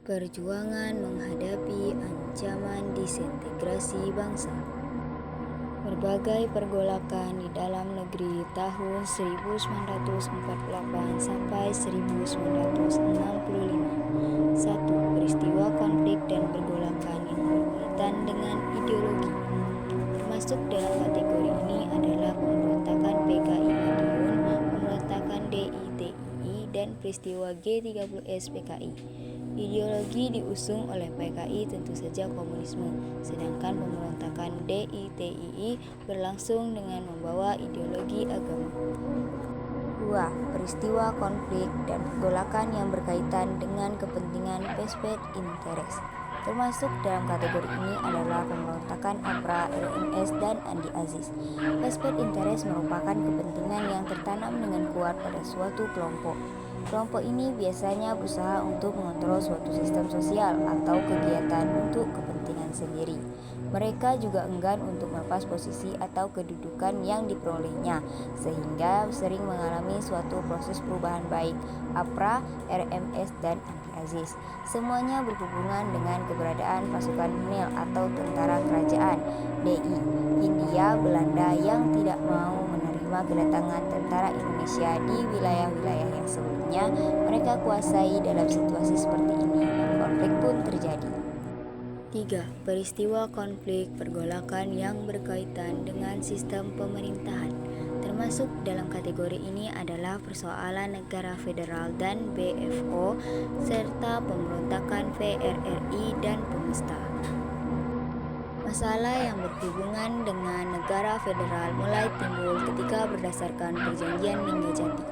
Perjuangan menghadapi ancaman disintegrasi bangsa. Berbagai pergolakan di dalam negeri tahun 1948 sampai 1965. 1. Peristiwa konflik dan pergolakan yang berkaitan dengan ideologi. Termasuk dalam kategori ini adalah pemberontakan PKI Madiun, pemberontakan DITII, dan peristiwa G30S PKI. Ideologi diusung oleh PKI tentu saja komunisme, sedangkan pemberontakan DITII berlangsung dengan membawa ideologi agama. 2. Peristiwa konflik dan pergolakan yang berkaitan dengan kepentingan vested interest. Termasuk dalam kategori ini adalah pemberontakan APRA, RMS, dan Andi Aziz. Vested interest merupakan kepentingan yang tertanam dengan kuat pada suatu kelompok. Kelompok ini biasanya berusaha untuk mengontrol suatu sistem sosial atau kegiatan untuk kepentingan sendiri. Mereka juga enggan untuk melepas posisi atau kedudukan yang diperolehnya, sehingga sering mengalami suatu proses perubahan baik APRA, RMS, dan Andi Aziz. Semuanya berhubungan dengan keberadaan pasukan NIL atau tentara kerajaan DI, Hindia Belanda yang tidak mau menerima kedatangan tentara Indonesia di wilayah-wilayah yang sebelumnya mereka kuasai. Dalam situasi seperti ini, konflik pun terjadi. 3. Peristiwa konflik pergolakan yang berkaitan dengan sistem pemerintahan. Termasuk dalam kategori ini adalah persoalan negara federal dan BFO, serta pemberontakan PRRI dan Pemesta. Masalah yang berhubungan dengan negara federal mulai timbul ketika berdasarkan perjanjian Linggajati,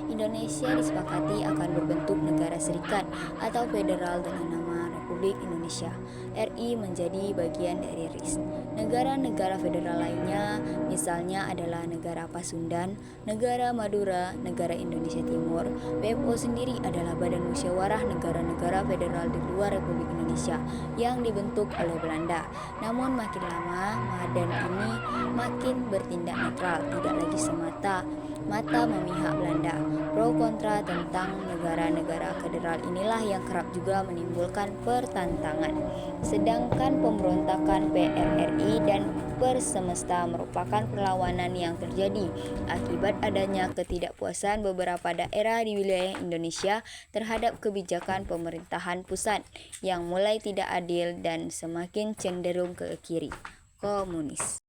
Indonesia disepakati akan berbentuk negara serikat atau federal dengan nama Republik Indonesia. RI menjadi bagian dari RIS. Negara-negara federal lainnya misalnya adalah negara Pasundan, negara Madura, negara Indonesia Timur. BFO sendiri adalah badan musyawarah negara-negara federal di luar Republik Indonesia yang dibentuk oleh Belanda. Namun makin lama badan ini makin bertindak netral, tidak lagi semata-mata memihak Belanda. Pro kontra tentang negara-negara federal inilah yang kerap juga menimbulkan pertentangan. Sedangkan pemberontakan PRRI dan Persemesta merupakan perlawanan yang terjadi akibat adanya ketidakpuasan beberapa daerah di wilayah Indonesia terhadap kebijakan pemerintahan pusat yang mulai tidak adil dan semakin cenderung ke kiri, komunis.